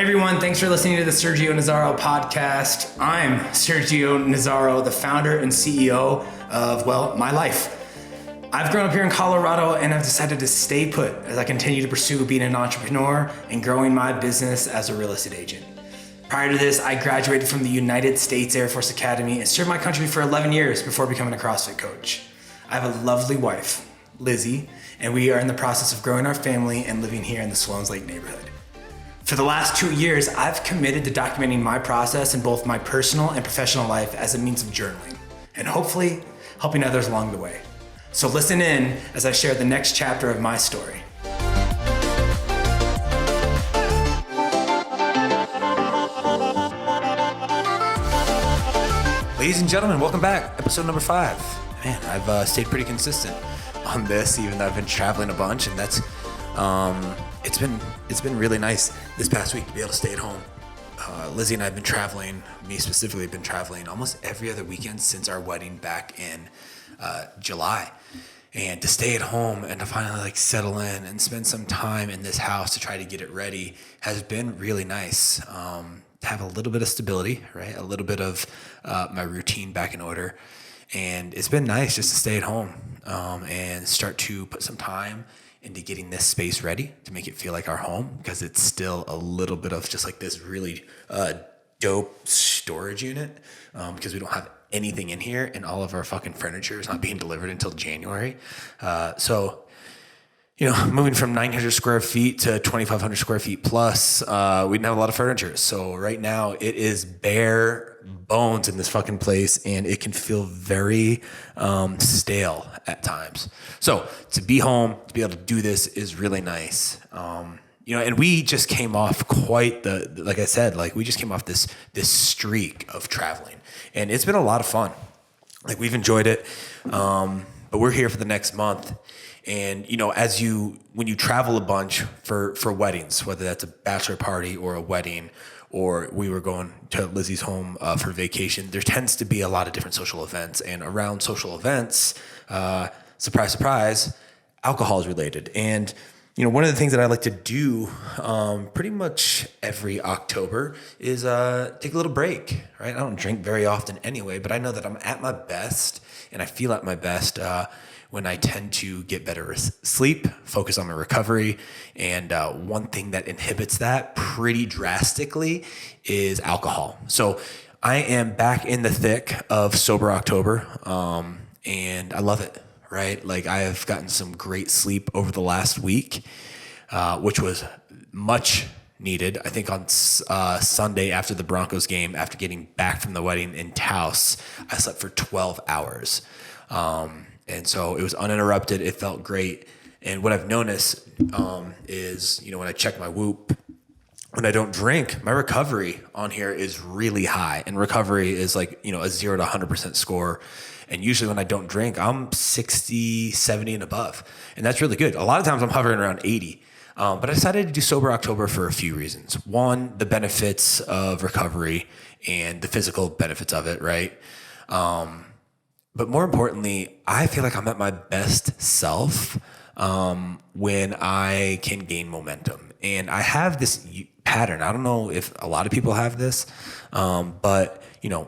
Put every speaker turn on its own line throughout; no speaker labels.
everyone, thanks for listening to the Sergio Nazzaro podcast. I'm Sergio Nazzaro, the founder and CEO of, my life. I've grown up here in Colorado and I've decided to stay put as I continue to pursue being an entrepreneur and growing my business as a real estate agent. Prior to this, I graduated from the United States Air Force Academy and served my country for 11 years before becoming a CrossFit coach. I have a lovely wife, Lizzie, and we are in the process of growing our family and living here in the Swans Lake neighborhood. For the last 2 years, I've committed to documenting my process in both my personal and professional life as a means of journaling, and hopefully helping others along the way. So listen in as I share the next chapter of my story. Ladies and gentlemen, welcome back. Episode number 5. Man, I've stayed pretty consistent on this, even though I've been traveling a bunch, and that's it's been really nice this past week to be able to stay at home. Lizzie and I have been traveling, me specifically, have been traveling almost every other weekend since our wedding back in July. And to stay at home and to finally settle in and spend some time in this house to try to get it ready has been really nice. To have a little bit of stability, right? A little bit of my routine back in order. And it's been nice just to stay at home and start to put some time into getting this space ready to make it feel like our home, because it's still a little bit of just this really dope storage unit, because we don't have anything in here and all of our fucking furniture is not being delivered until January. So moving from 900 square feet to 2,500 square feet plus, we didn't have a lot of furniture. So right now it is bare bones in this fucking place, and it can feel very stale at times. So to be home, to be able to do this is really nice. And we just came off quite like I said, we just came off this streak of traveling, and it's been a lot of fun. We've enjoyed it, but we're here for the next month. And, when you travel a bunch for weddings, whether that's a bachelor party or a wedding, or we were going to Lizzie's home for vacation, there tends to be a lot of different social events. And around social events, surprise, surprise, alcohol is related. And, one of the things that I like to do pretty much every October is take a little break, right? I don't drink very often anyway, but I know that I'm at my best and I feel at my best when I tend to get better sleep, focus on my recovery. And one thing that inhibits that pretty drastically is alcohol. So I am back in the thick of sober October, and I love it, right? I have gotten some great sleep over the last week, which was much needed. I think on Sunday after the Broncos game, after getting back from the wedding in Taos, I slept for 12 hours. And so it was uninterrupted. It felt great. And what I've noticed is, when I check my Whoop, when I don't drink, my recovery on here is really high. And recovery is a 0 to 100% score. And usually when I don't drink, I'm 60, 70 and above. And that's really good. A lot of times I'm hovering around 80. But I decided to do Sober October for a few reasons. One, the benefits of recovery and the physical benefits of it, right? But more importantly, I feel like I'm at my best self when I can gain momentum. And I have this pattern. I don't know if a lot of people have this, but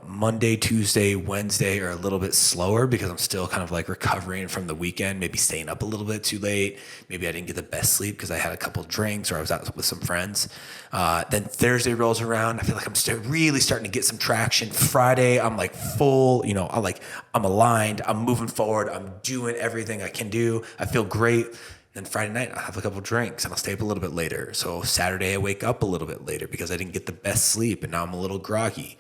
Monday, Tuesday, Wednesday are a little bit slower because I'm still kind of recovering from the weekend, maybe staying up a little bit too late. Maybe I didn't get the best sleep because I had a couple of drinks or I was out with some friends. Then Thursday rolls around. I feel like I'm really starting to get some traction. Friday, I'm full, I'm aligned. I'm moving forward. I'm doing everything I can do. I feel great. Then Friday night, I'll have a couple drinks and I'll stay up a little bit later. So Saturday, I wake up a little bit later because I didn't get the best sleep and now I'm a little groggy.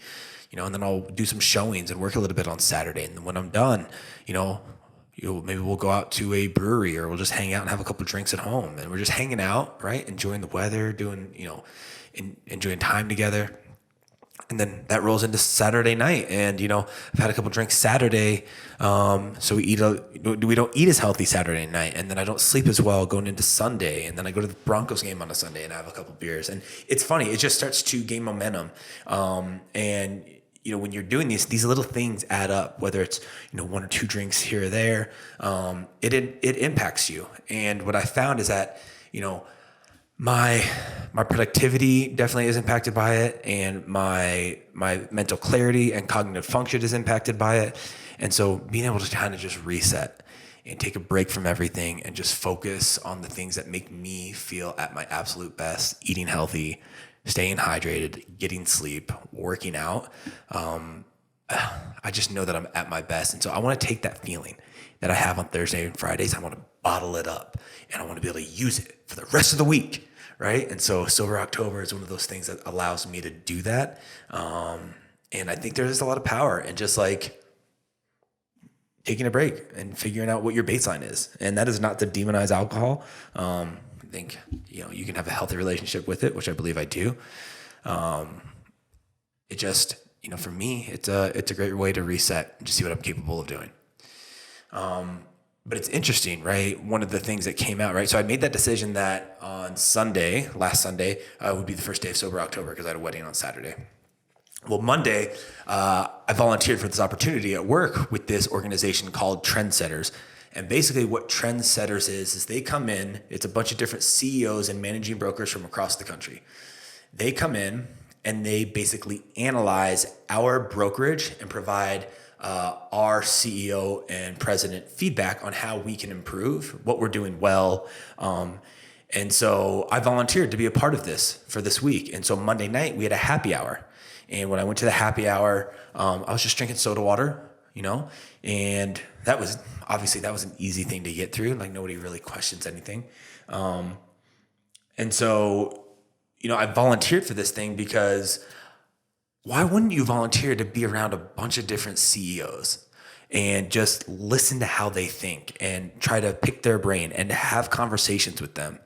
And then I'll do some showings and work a little bit on Saturday. And then when I'm done, maybe we'll go out to a brewery or we'll just hang out and have a couple of drinks at home. And we're just hanging out, right? Enjoying the weather, enjoying time together. And then that rolls into Saturday night. And, I've had a couple of drinks Saturday. So we don't eat as healthy Saturday night. And then I don't sleep as well going into Sunday. And then I go to the Broncos game on a Sunday and I have a couple of beers. And it's funny. It just starts to gain momentum. And when you're doing these little things add up, whether it's, 1 or 2 drinks here or there, it impacts you. And what I found is that, my productivity definitely is impacted by it, and my mental clarity and cognitive function is impacted by it. And so being able to kind of just reset and take a break from everything and just focus on the things that make me feel at my absolute best, eating healthy, staying hydrated, getting sleep, working out, I just know that I'm at my best. And so I want to take that feeling that I have on Thursday and Fridays, I want to bottle it up, and I want to be able to use it for the rest of the week, right? And so Sober October is one of those things that allows me to do that. And I think there's a lot of power in just like taking a break and figuring out what your baseline is. And that is not to demonize alcohol. I think, you can have a healthy relationship with it, which I believe I do. It just, for me, it's a great way to reset and just see what I'm capable of doing. But it's interesting, right? One of the things that came out, right? So I made that decision that on last Sunday, would be the first day of Sober October because I had a wedding on Saturday. Well, Monday, I volunteered for this opportunity at work with this organization called Trendsetters. And basically what Trendsetters is they come in, it's a bunch of different CEOs and managing brokers from across the country. They come in and they basically analyze our brokerage and provide our CEO and president feedback on how we can improve, what we're doing well. And so I volunteered to be a part of this for this week. And so Monday night we had a happy hour. And when I went to the happy hour, I was just drinking soda water, and that was an easy thing to get through. Like nobody really questions anything. And so, I volunteered for this thing because why wouldn't you volunteer to be around a bunch of different CEOs and just listen to how they think and try to pick their brain and have conversations with them?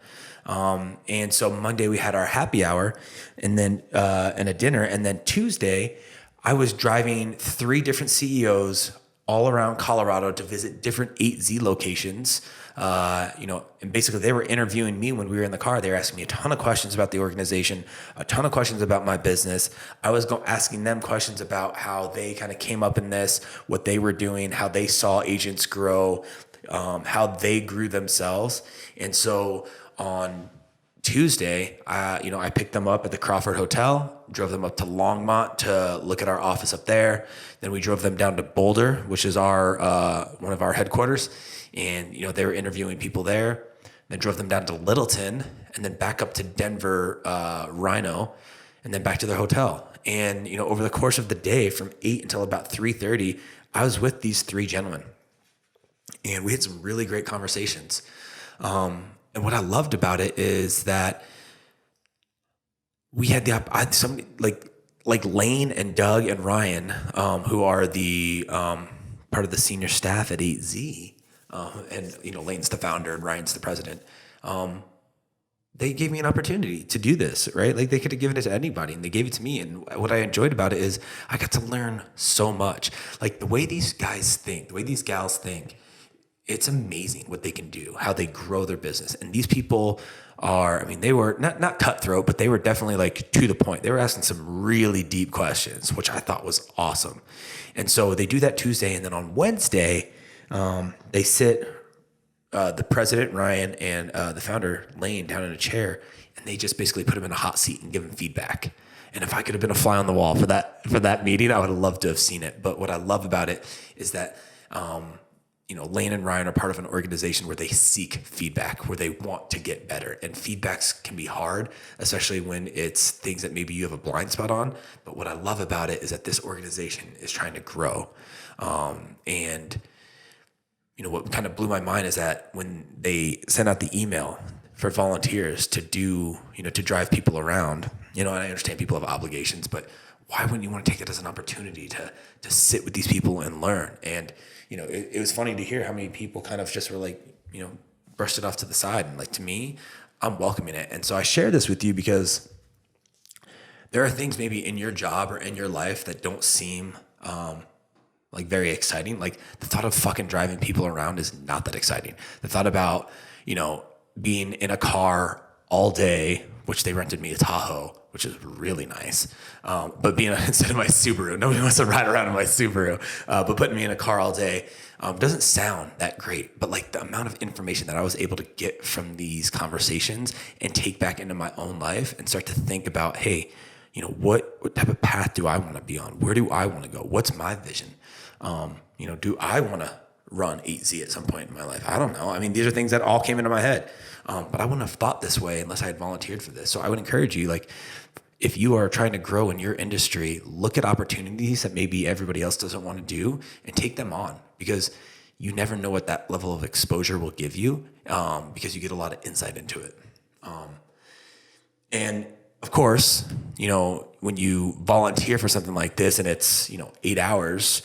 And so Monday we had our happy hour and then, and a dinner. And then Tuesday I was driving 3 different CEOs all around Colorado to visit different 8Z locations. And basically they were interviewing me when we were in the car. They were asking me a ton of questions about the organization, a ton of questions about my business. I was asking them questions about how they kind of came up in this, what they were doing, how they saw agents grow, how they grew themselves. And so on Tuesday, I picked them up at the Crawford Hotel, drove them up to Longmont to look at our office up there. Then we drove them down to Boulder, which is our one of our headquarters. And, they were interviewing people there. Then drove them down to Littleton and then back up to Denver, Rhino, and then back to their hotel. And, over the course of the day from 8 until about 3:30, I was with these 3 gentlemen. And we had some really great conversations. And what I loved about it is that we had somebody like Lane and Doug and Ryan, who are the part of the senior staff at 8Z, and Lane's the founder and Ryan's the president. They gave me an opportunity to do this, right? Like they could have given it to anybody, and they gave it to me. And what I enjoyed about it is I got to learn so much. Like the way these guys think, the way these gals think. It's amazing what they can do, how they grow their business. And these people they were not cutthroat, but they were definitely like to the point. They were asking some really deep questions, which I thought was awesome. And so they do that Tuesday. And then on Wednesday, they sit the president, Ryan, and the founder, Lane, down in a chair. And they just basically put him in a hot seat and give him feedback. And if I could have been a fly on the wall for that meeting, I would have loved to have seen it. But what I love about it is that Lane and Ryan are part of an organization where they seek feedback, where they want to get better. And feedbacks can be hard, especially when it's things that maybe you have a blind spot on. But what I love about it is that this organization is trying to grow. What kind of blew my mind is that when they sent out the email for volunteers to do, to drive people around, and I understand people have obligations, but why wouldn't you want to take it as an opportunity to sit with these people and learn? And, it was funny to hear how many people kind of just were like, brushed it off to the side. And like, to me, I'm welcoming it. And so I share this with you because there are things maybe in your job or in your life that don't seem like very exciting. Like the thought of fucking driving people around is not that exciting. The thought about, being in a car all day, which they rented me a Tahoe which is really nice. But being instead of my Subaru, nobody wants to ride around in my Subaru. But putting me in a car all day doesn't sound that great. But like the amount of information that I was able to get from these conversations and take back into my own life and start to think about, hey, you know, what type of path do I want to be on? Where do I want to go? What's my vision? You know, do I want to run 8Z at some point in my life? I don't know. I mean, these are things that all came into my head. But I wouldn't have thought this way unless I had volunteered for this. So I would encourage you, like, if you are trying to grow in your industry, look at opportunities that maybe everybody else doesn't want to do and take them on, because you never know what that level of exposure will give you, because you get a lot of insight into it. And of course, you know, when you volunteer for something like this and it's, you know, 8 hours,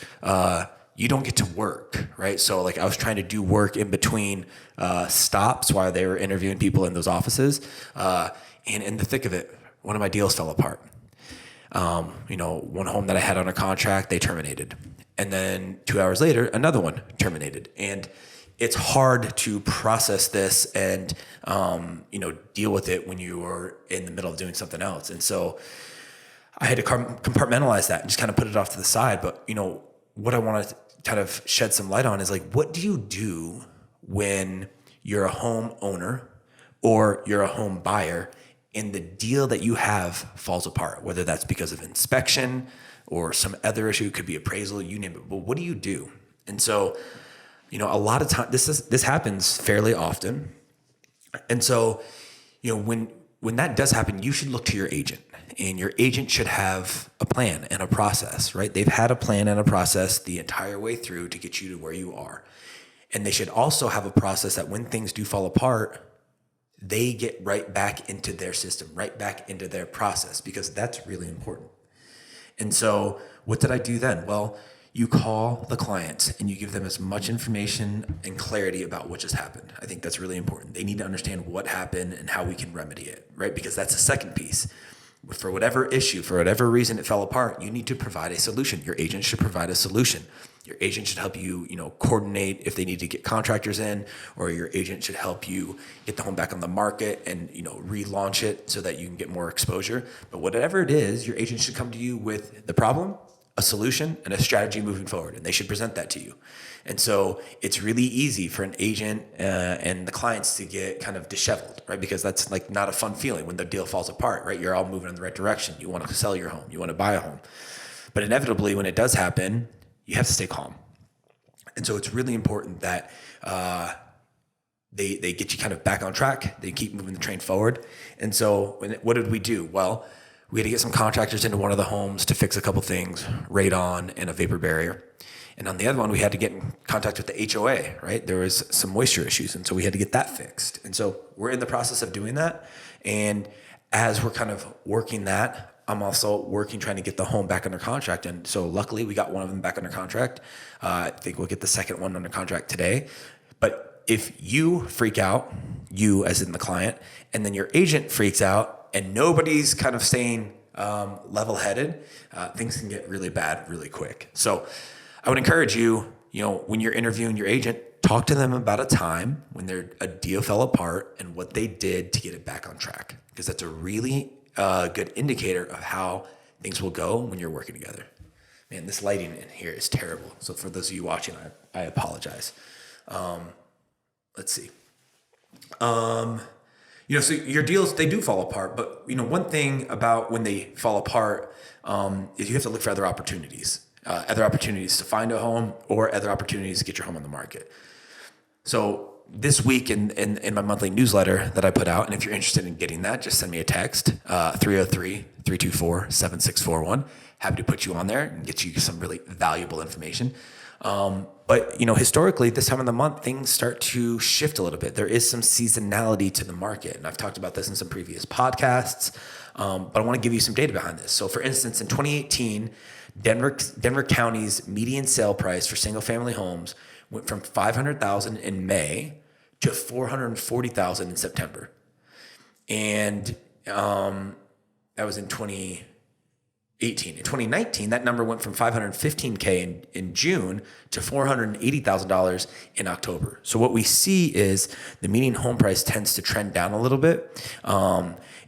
you don't get to work, right? So like I was trying to do work in between stops while they were interviewing people in those offices. And in the thick of it, one of my deals fell apart. You know, one home that I had under contract, they terminated. And then 2 hours later, another one terminated. And it's hard to process this and, you know, deal with it when you are in the middle of doing something else. And so I had to compartmentalize that and just kind of put it off to the side. But, you know, what I want to kind of shed some light on is like, what do you do when you're a home owner or you're a home buyer and the deal that you have falls apart, whether that's because of inspection or some other issue, it could be appraisal, you name it. But what do you do? And so, you know, a lot of time this happens fairly often. And so, you know, when that does happen, you should look to your agent, and your agent should have a plan and a process, right? They've had a plan and a process the entire way through to get you to where you are. And they should also have a process that when things do fall apart, they get right back into their system, right back into their process, because that's really important. And so what did I do then? Well, you call the clients and you give them as much information and clarity about what just happened. I think that's really important. They need to understand what happened and how we can remedy it, right? Because that's the second piece. For whatever issue, for whatever reason it fell apart, you need to provide a solution. Your agent should provide a solution. Your agent should help you, you know, coordinate if they need to get contractors in, or your agent should help you get the home back on the market and, you know, relaunch it so that you can get more exposure. But whatever it is, your agent should come to you with the problem, a solution, and a strategy moving forward, and they should present that to you. And so it's really easy for an agent and the clients to get kind of disheveled, right? Because that's like not a fun feeling when the deal falls apart, right? You're all moving in the right direction. You want to sell your home. You want to buy a home. But inevitably, when it does happen, you have to stay calm. And so it's really important that they get you kind of back on track. They keep moving the train forward. And so what did we do? Well, we had to get some contractors into one of the homes to fix a couple things, radon and a vapor barrier. And on the other one, we had to get in contact with the HOA, right? There was some moisture issues, and so we had to get that fixed. And so we're in the process of doing that. And as we're kind of working that, I'm also working trying to get the home back under contract. And so luckily, we got one of them back under contract. I think we'll get the second one under contract today. But if you freak out, you as in the client, and then your agent freaks out, and nobody's kind of staying level-headed, things can get really bad really quick. So I would encourage you, you know, when you're interviewing your agent, talk to them about a time when a deal fell apart and what they did to get it back on track, because that's a really good indicator of how things will go when you're working together. Man, this lighting in here is terrible. So for those of you watching, I apologize. Let's see. You know, so your deals, they do fall apart, but you know, one thing about when they fall apart is you have to look for other opportunities to find a home or other opportunities to get your home on the market. So this week in my monthly newsletter that I put out, and if you're interested in getting that, just send me a text, 303-324-7641. Happy to put you on there and get you some really valuable information. But, you know, historically, this time of the month, things start to shift a little bit. There is some seasonality to the market, and I've talked about this in some previous podcasts, but I want to give you some data behind this. So, for instance, in 2018, Denver County's median sale price for single-family homes went from $500,000 in May to $440,000 in September. And that was in 2018. In 2019, that number went from 515K in June to $480,000 in October. So what we see is the median home price tends to trend down a little bit.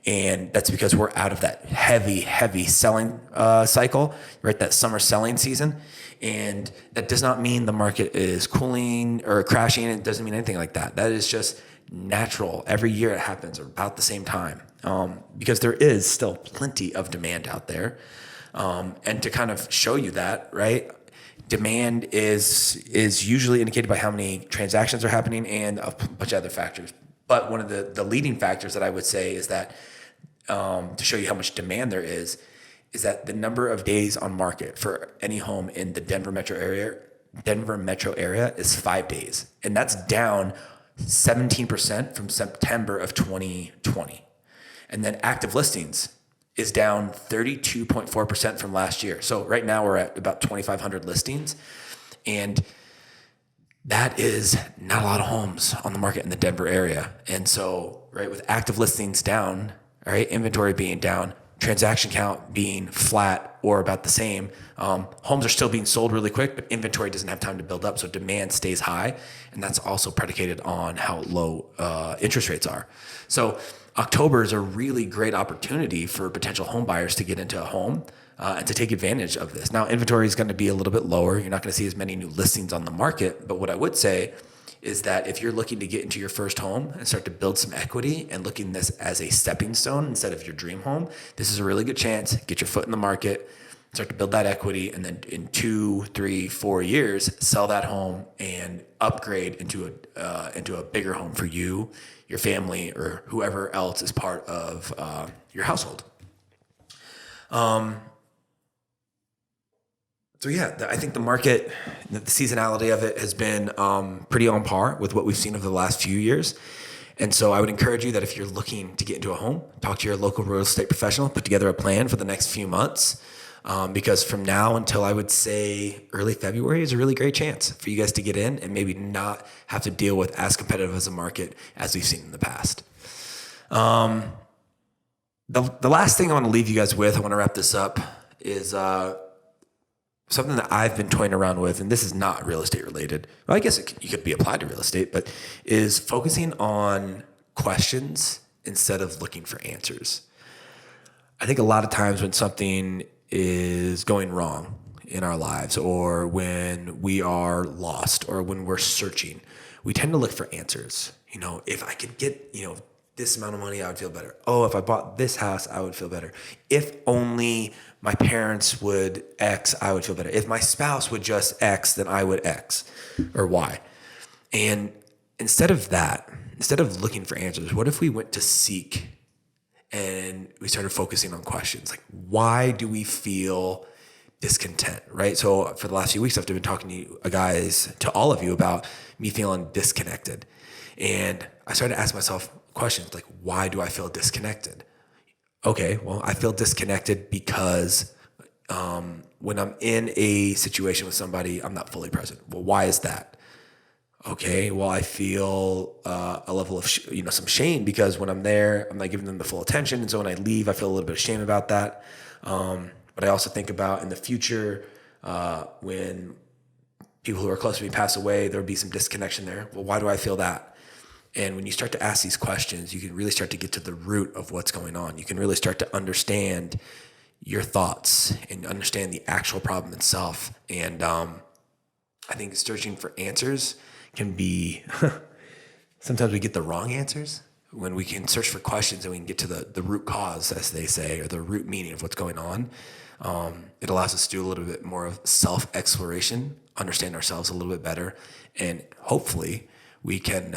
And that's because we're out of that heavy selling cycle, right? That summer selling season. And that does not mean the market is cooling or crashing. It doesn't mean anything like that. That is just natural. Every year it happens about the same time, because there is still plenty of demand out there. And to kind of show you that, right? Demand is usually indicated by how many transactions are happening and a bunch of other factors. But one of the leading factors that I would say is that, to show you how much demand there is that the number of days on market for any home in the Denver metro area is 5 days. And that's down 17% from September of 2020. And then active listings is down 32.4% from last year. So right now we're at about 2,500 listings. And that is not a lot of homes on the market in the Denver area. And so, right, with active listings down, right, inventory being down, transaction count being flat or about the same, homes are still being sold really quick, but inventory doesn't have time to build up, so demand stays high. And that's also predicated on how low interest rates are. So October is a really great opportunity for potential home buyers to get into a home and to take advantage of this. Now, inventory is going to be a little bit lower. You're not going to see as many new listings on the market. But what I would say is that if you're looking to get into your first home and start to build some equity and looking this as a stepping stone instead of your dream home, this is a really good chance. Get your foot in the market, start to build that equity, and then in 2, 3, 4 years, sell that home and upgrade into a bigger home for you, your family, or whoever else is part of your household. So yeah, I think the market, the seasonality of it has been pretty on par with what we've seen over the last few years. And so I would encourage you that if you're looking to get into a home, talk to your local real estate professional, put together a plan for the next few months. Because from now until I would say early February is a really great chance for you guys to get in and maybe not have to deal with as competitive as a market as we've seen in the past. The last thing I want to leave you guys with, I want to wrap this up, is something that I've been toying around with, and this is not real estate related. Well, I guess you could be applied to real estate, but is focusing on questions instead of looking for answers. I think a lot of times when something is going wrong in our lives, or when we are lost, or when we're searching, we tend to look for answers. If I could get, this amount of money, I would feel better. Oh, if I bought this house, I would feel better. If only my parents would X, I would feel better. If my spouse would just X, then I would X or Y. And instead of looking for answers, what if we went to seek and we started focusing on questions? Like, why do we feel discontent, right? So for the last few weeks, I've been talking to you guys, to all of you, about me feeling disconnected. And I started to ask myself questions like, why do I feel disconnected? Okay, well, I feel disconnected because when I'm in a situation with somebody, I'm not fully present. Well, why is that? Okay, well, I feel a level of some shame because when I'm there, I'm not giving them the full attention, and so when I leave, I feel a little bit of shame about that. But I also think about in the future when people who are close to me pass away, there'll be some disconnection there. Well, why do I feel that? And when you start to ask these questions, you can really start to get to the root of what's going on. You can really start to understand your thoughts and understand the actual problem itself. And I think searching for answers can be, sometimes we get the wrong answers. When we can search for questions and we can get to the root cause, as they say, or the root meaning of what's going on, it allows us to do a little bit more of self-exploration, understand ourselves a little bit better, and hopefully we can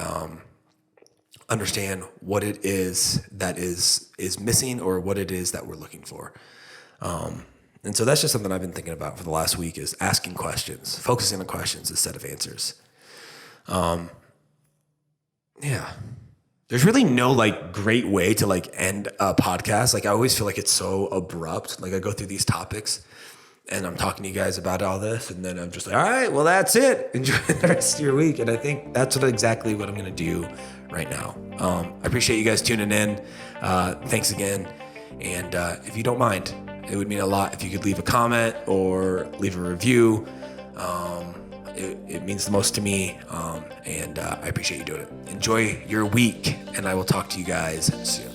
understand what it is that is missing, or what it is that we're looking for. And so that's just something I've been thinking about for the last week, is asking questions, focusing on questions instead of answers. Yeah. There's really no great way to end a podcast. I always feel like it's so abrupt. I go through these topics and I'm talking to you guys about all this, and then I'm just like, all right, well, that's it. Enjoy the rest of your week. And I think that's exactly what I'm going to do right now. I appreciate you guys tuning in. Thanks again. And if you don't mind, It would mean a lot if you could leave a comment or leave a review. It means the most to me, and I appreciate you doing it. Enjoy your week, and I will talk to you guys soon.